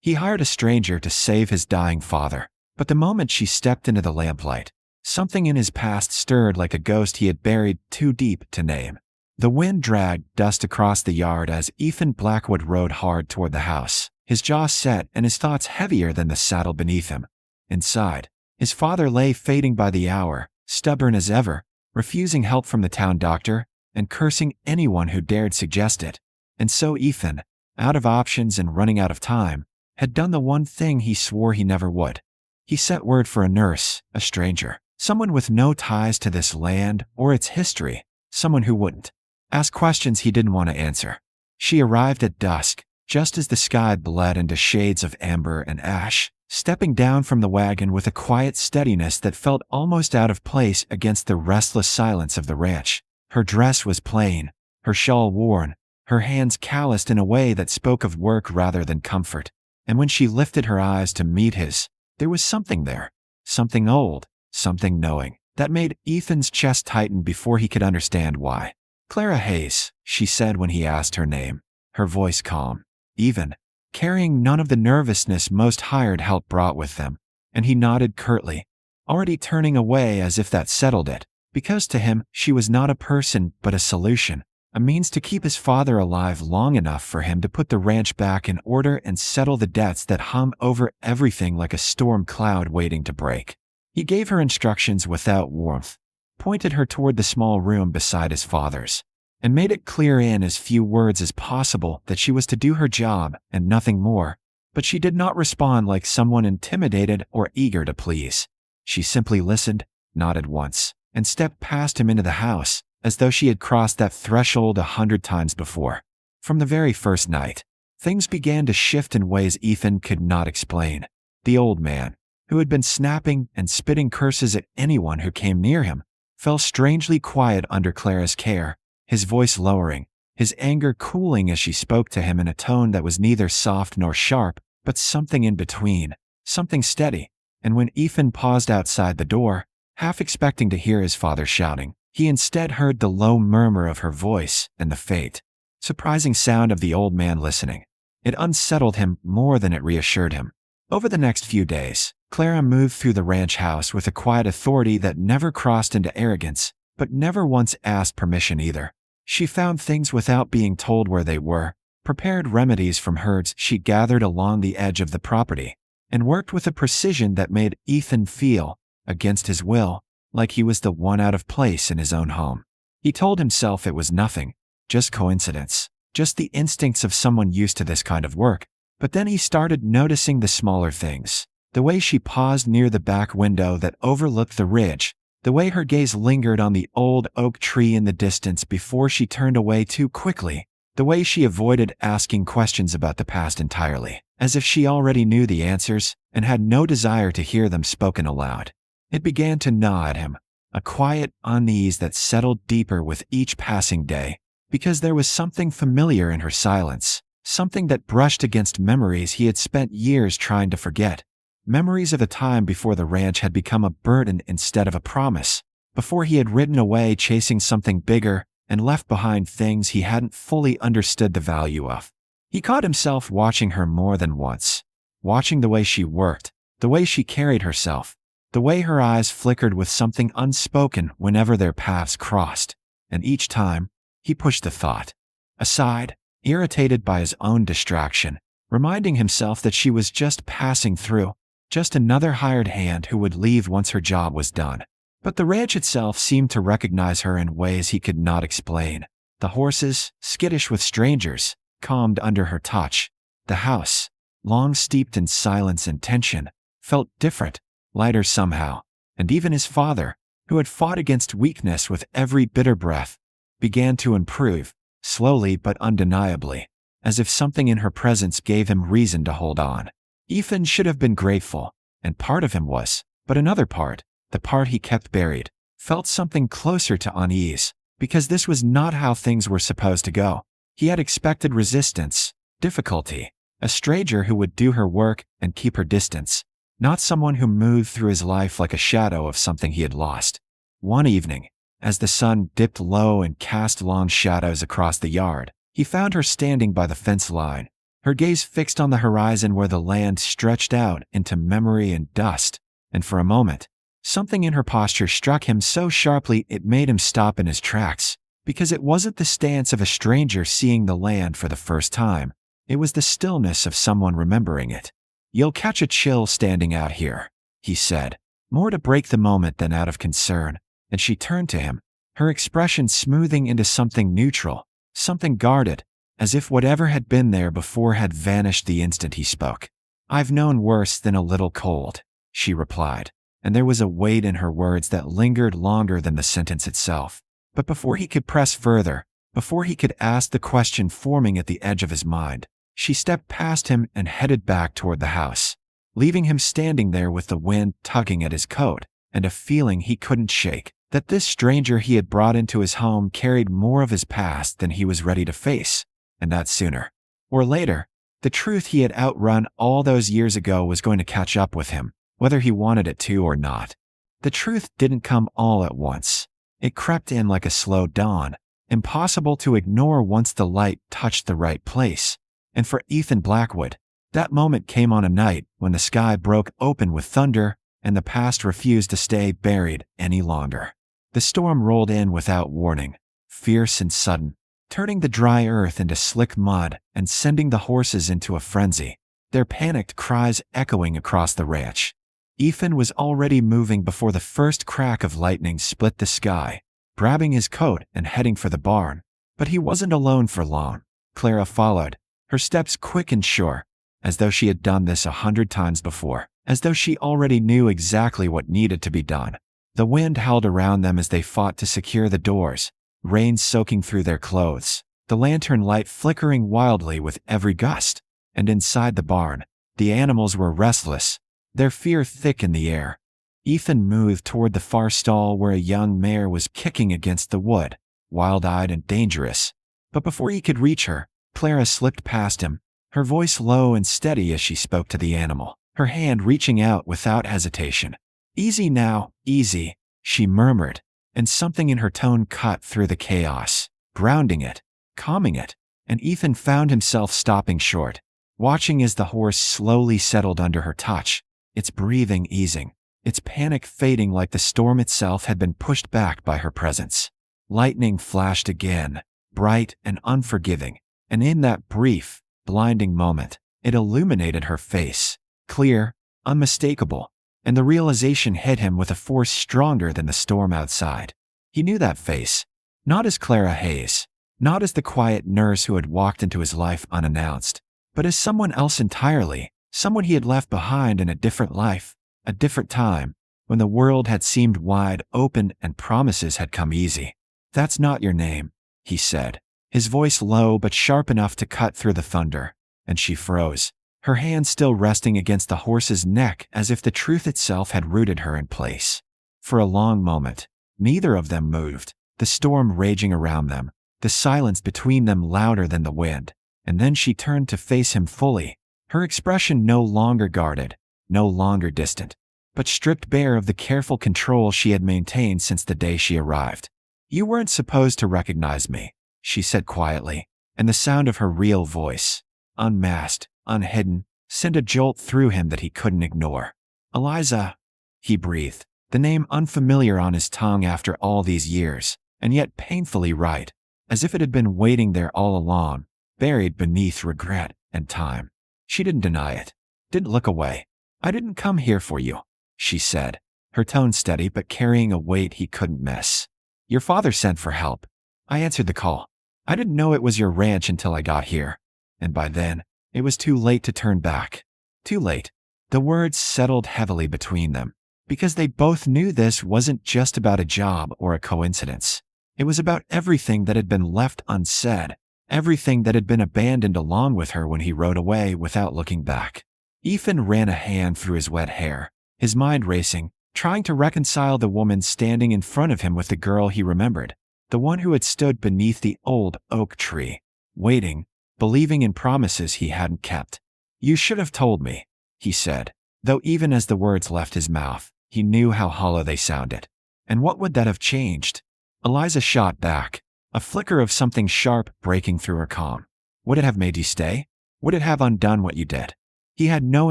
He hired a stranger to save his dying father. But the moment she stepped into the lamplight, something in his past stirred like a ghost he had buried too deep to name. The wind dragged dust across the yard as Ethan Blackwood rode hard toward the house, his jaw set and his thoughts heavier than the saddle beneath him. Inside, his father lay fading by the hour, stubborn as ever, refusing help from the town doctor and cursing anyone who dared suggest it. And so Ethan, out of options and running out of time, had done the one thing he swore he never would. He sent word for a nurse, a stranger, someone with no ties to this land or its history, someone who wouldn't ask questions he didn't want to answer. She arrived at dusk, just as the sky bled into shades of amber and ash, stepping down from the wagon with a quiet steadiness that felt almost out of place against the restless silence of the ranch. Her dress was plain, her shawl worn, her hands calloused in a way that spoke of work rather than comfort. And when she lifted her eyes to meet his, there was something there, something old, something knowing, that made Ethan's chest tighten before he could understand why. "Clara Hayes," she said when he asked her name, her voice calm, even, carrying none of the nervousness most hired help brought with them. And he nodded curtly, already turning away as if that settled it, because to him she was not a person but a solution, a means to keep his father alive long enough for him to put the ranch back in order and settle the debts that hung over everything like a storm cloud waiting to break. He gave her instructions without warmth, pointed her toward the small room beside his father's, and made it clear in as few words as possible that she was to do her job and nothing more. But she did not respond like someone intimidated or eager to please. She simply listened, nodded once, and stepped past him into the house, as though she had crossed that threshold 100 times before. From the very first night, things began to shift in ways Ethan could not explain. The old man, who had been snapping and spitting curses at anyone who came near him, fell strangely quiet under Clara's care, his voice lowering, his anger cooling as she spoke to him in a tone that was neither soft nor sharp, but something in between, something steady. And when Ethan paused outside the door, half expecting to hear his father shouting, he instead heard the low murmur of her voice and the faint, surprising sound of the old man listening. It unsettled him more than it reassured him. Over the next few days, Clara moved through the ranch house with a quiet authority that never crossed into arrogance, but never once asked permission either. She found things without being told where they were, prepared remedies from herds she gathered along the edge of the property, and worked with a precision that made Ethan feel, against his will, like he was the one out of place in his own home. He told himself it was nothing, just coincidence, just the instincts of someone used to this kind of work. But then he started noticing the smaller things, the way she paused near the back window that overlooked the ridge, the way her gaze lingered on the old oak tree in the distance before she turned away too quickly, the way she avoided asking questions about the past entirely, as if she already knew the answers and had no desire to hear them spoken aloud. It began to gnaw at him, a quiet unease that settled deeper with each passing day, because there was something familiar in her silence, something that brushed against memories he had spent years trying to forget. Memories of a time before the ranch had become a burden instead of a promise, before he had ridden away chasing something bigger and left behind things he hadn't fully understood the value of. He caught himself watching her more than once, watching the way she worked, the way she carried herself, the way her eyes flickered with something unspoken whenever their paths crossed, and each time, he pushed the thought aside, irritated by his own distraction, reminding himself that she was just passing through, just another hired hand who would leave once her job was done. But the ranch itself seemed to recognize her in ways he could not explain. The horses, skittish with strangers, calmed under her touch. The house, long steeped in silence and tension, felt different, lighter somehow. And even his father, who had fought against weakness with every bitter breath, began to improve, slowly but undeniably, as if something in her presence gave him reason to hold on. Ethan should have been grateful, and part of him was, but another part, the part he kept buried, felt something closer to unease, because this was not how things were supposed to go. He had expected resistance, difficulty, a stranger who would do her work and keep her distance, not someone who moved through his life like a shadow of something he had lost. One evening, as the sun dipped low and cast long shadows across the yard, he found her standing by the fence line, her gaze fixed on the horizon where the land stretched out into memory and dust, and for a moment, something in her posture struck him so sharply it made him stop in his tracks, because it wasn't the stance of a stranger seeing the land for the first time. It was the stillness of someone remembering it. "You'll catch a chill standing out here," he said, more to break the moment than out of concern, and she turned to him, her expression smoothing into something neutral, something guarded, as if whatever had been there before had vanished the instant he spoke. "I've known worse than a little cold," she replied, and there was a weight in her words that lingered longer than the sentence itself. But before he could press further, before he could ask the question forming at the edge of his mind, she stepped past him and headed back toward the house, leaving him standing there with the wind tugging at his coat and a feeling he couldn't shake that this stranger he had brought into his home carried more of his past than he was ready to face, and that sooner or later, the truth he had outrun all those years ago was going to catch up with him, whether he wanted it to or not. The truth didn't come all at once. It crept in like a slow dawn, impossible to ignore once the light touched the right place. And for Ethan Blackwood, that moment came on a night when the sky broke open with thunder and the past refused to stay buried any longer. The storm rolled in without warning, fierce and sudden, turning the dry earth into slick mud and sending the horses into a frenzy, their panicked cries echoing across the ranch. Ethan was already moving before the first crack of lightning split the sky, grabbing his coat and heading for the barn. But he wasn't alone for long. Clara followed, her steps quick and sure, as though she had done this 100 times before, as though she already knew exactly what needed to be done. The wind howled around them as they fought to secure the doors, rain soaking through their clothes, the lantern light flickering wildly with every gust. And inside the barn, the animals were restless, their fear thick in the air. Ethan moved toward the far stall where a young mare was kicking against the wood, wild-eyed and dangerous. But before he could reach her, Clara slipped past him, her voice low and steady as she spoke to the animal, her hand reaching out without hesitation. "Easy now, easy," she murmured, and something in her tone cut through the chaos, grounding it, calming it, and Ethan found himself stopping short, watching as the horse slowly settled under her touch, its breathing easing, its panic fading like the storm itself had been pushed back by her presence. Lightning flashed again, bright and unforgiving, and in that brief, blinding moment, it illuminated her face, clear, unmistakable, and the realization hit him with a force stronger than the storm outside. He knew that face, not as Clara Hayes, not as the quiet nurse who had walked into his life unannounced, but as someone else entirely, someone he had left behind in a different life, a different time, when the world had seemed wide open and promises had come easy. "That's not your name," he said, his voice low but sharp enough to cut through the thunder, and she froze, her hand still resting against the horse's neck as if the truth itself had rooted her in place. For a long moment, neither of them moved, the storm raging around them, the silence between them louder than the wind, and then she turned to face him fully, her expression no longer guarded, no longer distant, but stripped bare of the careful control she had maintained since the day she arrived. "You weren't supposed to recognize me," she said quietly, and the sound of her real voice, unmasked, unhidden, sent a jolt through him that he couldn't ignore. "Eliza," he breathed, the name unfamiliar on his tongue after all these years, and yet painfully right, as if it had been waiting there all along, buried beneath regret and time. She didn't deny it, didn't look away. "I didn't come here for you," she said, her tone steady but carrying a weight he couldn't miss. "Your father sent for help. I answered the call. I didn't know it was your ranch until I got here. And by then, it was too late to turn back. Too late." The words settled heavily between them, because they both knew this wasn't just about a job or a coincidence. It was about everything that had been left unsaid, everything that had been abandoned along with her when he rode away without looking back. Ethan ran a hand through his wet hair, his mind racing, trying to reconcile the woman standing in front of him with the girl he remembered, the one who had stood beneath the old oak tree, waiting, believing in promises he hadn't kept. "You should have told me," he said, though even as the words left his mouth, he knew how hollow they sounded. And what would that have changed? Eliza shot back, a flicker of something sharp breaking through her calm. "Would it have made you stay?" Would it have undone what you did? He had no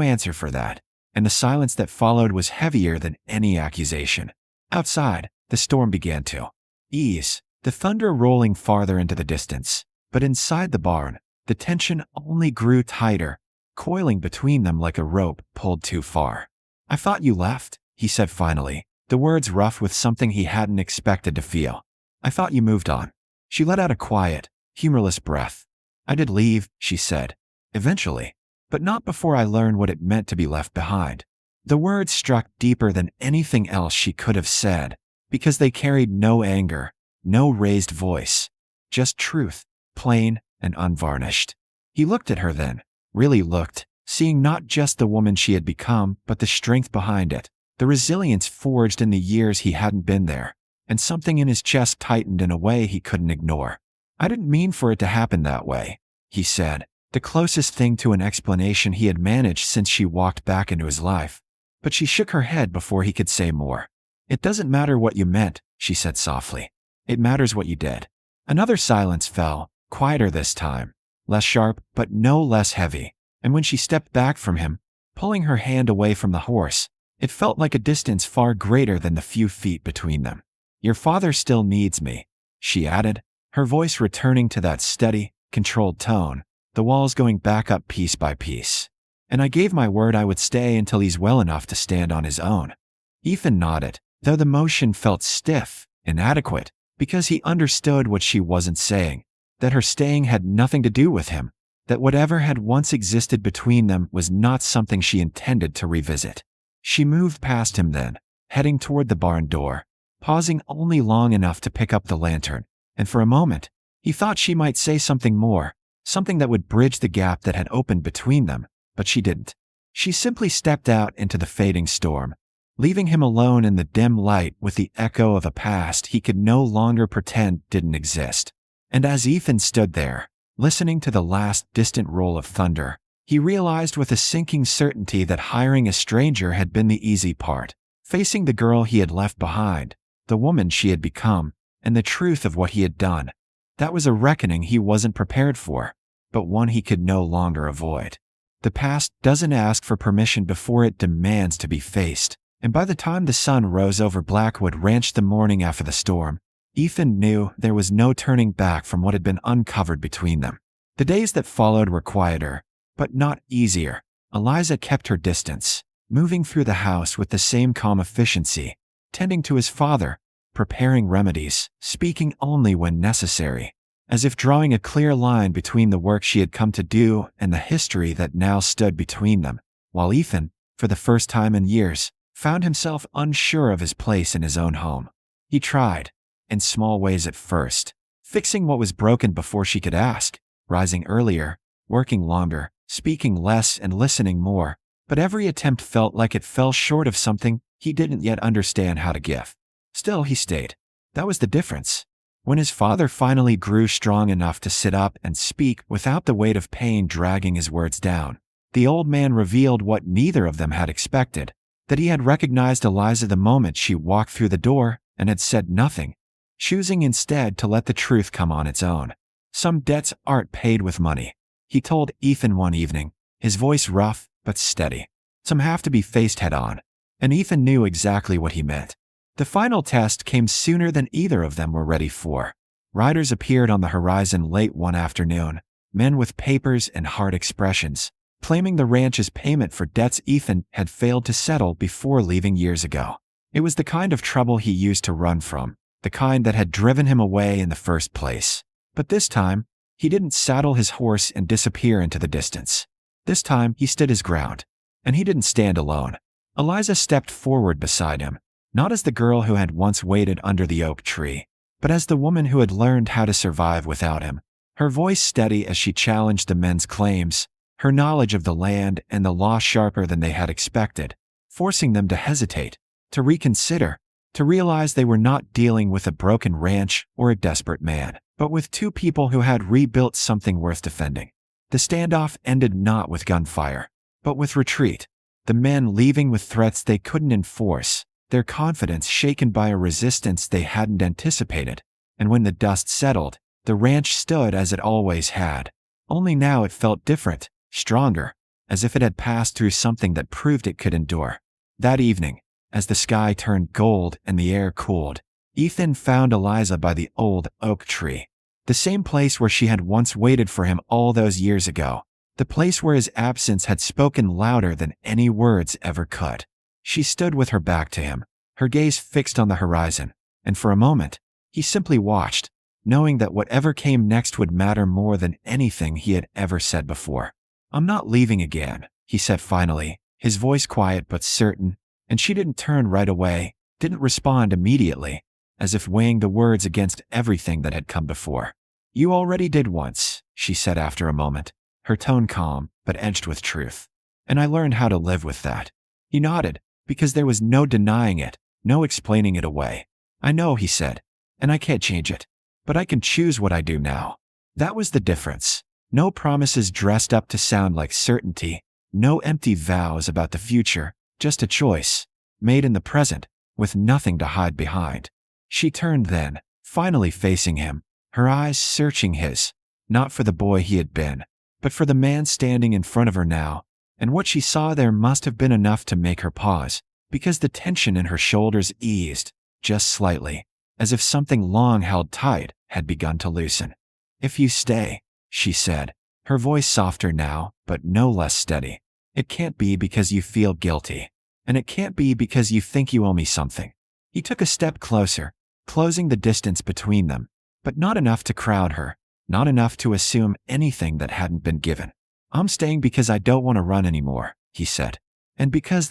answer for that, and the silence that followed was heavier than any accusation. Outside, the storm began to ease, the thunder rolling farther into the distance. But inside the barn, the tension only grew tighter, coiling between them like a rope pulled too far. "I thought you left," he said finally, the words rough with something he hadn't expected to feel. "I thought you moved on." She let out a quiet, humorless breath. "I did leave," she said, "eventually, but not before I learned what it meant to be left behind." The words struck deeper than anything else she could have said, because they carried no anger, no raised voice, just truth, plain and unvarnished. He looked at her then, really looked, seeing not just the woman she had become, but the strength behind it, the resilience forged in the years he hadn't been there, and something in his chest tightened in a way he couldn't ignore. "I didn't mean for it to happen that way," he said, the closest thing to an explanation he had managed since she walked back into his life. But she shook her head before he could say more. "It doesn't matter what you meant," she said softly. "It matters what you did." Another silence fell, quieter this time, less sharp but no less heavy, and when she stepped back from him, pulling her hand away from the horse, it felt like a distance far greater than the few feet between them. "Your father still needs me," she added, her voice returning to that steady, controlled tone, the walls going back up piece by piece. "And I gave my word I would stay until he's well enough to stand on his own." Ethan nodded, though the motion felt stiff, inadequate, because he understood what she wasn't saying, that her staying had nothing to do with him, that whatever had once existed between them was not something she intended to revisit. She moved past him then, heading toward the barn door, pausing only long enough to pick up the lantern, and for a moment, he thought she might say something more, something that would bridge the gap that had opened between them, but she didn't. She simply stepped out into the fading storm, leaving him alone in the dim light with the echo of a past he could no longer pretend didn't exist. And as Ethan stood there, listening to the last distant roll of thunder, he realized with a sinking certainty that hiring a stranger had been the easy part. Facing the girl he had left behind, the woman she had become, and the truth of what he had done, that was a reckoning he wasn't prepared for, but one he could no longer avoid. The past doesn't ask for permission before it demands to be faced, and by the time the sun rose over Blackwood Ranch the morning after the storm, Ethan knew there was no turning back from what had been uncovered between them. The days that followed were quieter, but not easier. Eliza kept her distance, moving through the house with the same calm efficiency, tending to his father, preparing remedies, speaking only when necessary, as if drawing a clear line between the work she had come to do and the history that now stood between them, while Ethan, for the first time in years, found himself unsure of his place in his own home. He tried, in small ways at first, fixing what was broken before she could ask, rising earlier, working longer, speaking less and listening more, but every attempt felt like it fell short of something he didn't yet understand how to give. Still, he stayed. That was the difference. When his father finally grew strong enough to sit up and speak without the weight of pain dragging his words down, the old man revealed what neither of them had expected, that he had recognized Eliza the moment she walked through the door and had said nothing, choosing instead to let the truth come on its own. "Some debts aren't paid with money," he told Ethan one evening, his voice rough but steady. "Some have to be faced head-on." And Ethan knew exactly what he meant. The final test came sooner than either of them were ready for. Riders appeared on the horizon late one afternoon, men with papers and hard expressions, claiming the ranch's payment for debts Ethan had failed to settle before leaving years ago. It was the kind of trouble he used to run from, the kind that had driven him away in the first place. But this time, he didn't saddle his horse and disappear into the distance. This time, he stood his ground. And he didn't stand alone. Eliza stepped forward beside him, not as the girl who had once waited under the oak tree, but as the woman who had learned how to survive without him, her voice steady as she challenged the men's claims, her knowledge of the land and the law sharper than they had expected, forcing them to hesitate, to reconsider, to realize they were not dealing with a broken ranch or a desperate man, but with two people who had rebuilt something worth defending. The standoff ended not with gunfire, but with retreat, the men leaving with threats they couldn't enforce, their confidence shaken by a resistance they hadn't anticipated. And when the dust settled, the ranch stood as it always had. Only now it felt different, stronger, as if it had passed through something that proved it could endure. That evening, as the sky turned gold and the air cooled, Ethan found Eliza by the old oak tree. The same place where she had once waited for him all those years ago. The place where his absence had spoken louder than any words ever could. She stood with her back to him, her gaze fixed on the horizon, and for a moment, he simply watched, knowing that whatever came next would matter more than anything he had ever said before. "I'm not leaving again," he said finally, his voice quiet but certain, and she didn't turn right away, didn't respond immediately, as if weighing the words against everything that had come before. "You already did once," she said after a moment, her tone calm but edged with truth. "And I learned how to live with that." He nodded, because there was no denying it, no explaining it away. "I know," he said, "and I can't change it. But I can choose what I do now." That was the difference. No promises dressed up to sound like certainty, no empty vows about the future, just a choice, made in the present, with nothing to hide behind. She turned then, finally facing him, her eyes searching his, not for the boy he had been, but for the man standing in front of her now, and what she saw there must have been enough to make her pause, because the tension in her shoulders eased, just slightly, as if something long held tight had begun to loosen. "If you stay," she said, her voice softer now, but no less steady, "it can't be because you feel guilty, and it can't be because you think you owe me something." He took a step closer, closing the distance between them, but not enough to crowd her, not enough to assume anything that hadn't been given. "I'm staying because I don't want to run anymore," he said. "And because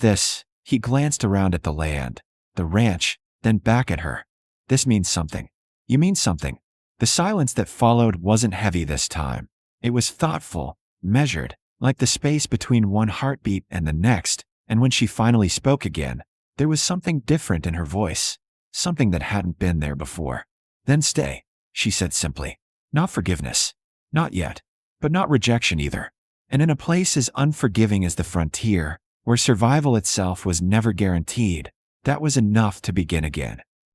he glanced around at the land, the ranch, then back at her. "This means something." "You mean something." The silence that followed wasn't heavy this time. It was thoughtful, measured, like the space between one heartbeat and the next, and when she finally spoke again, there was something different in her voice, something that hadn't been there before. "Then stay," she said simply. "Not forgiveness. Not yet. But not rejection either. And in a place as unforgiving as the frontier, where survival itself was never guaranteed, that was enough to begin again."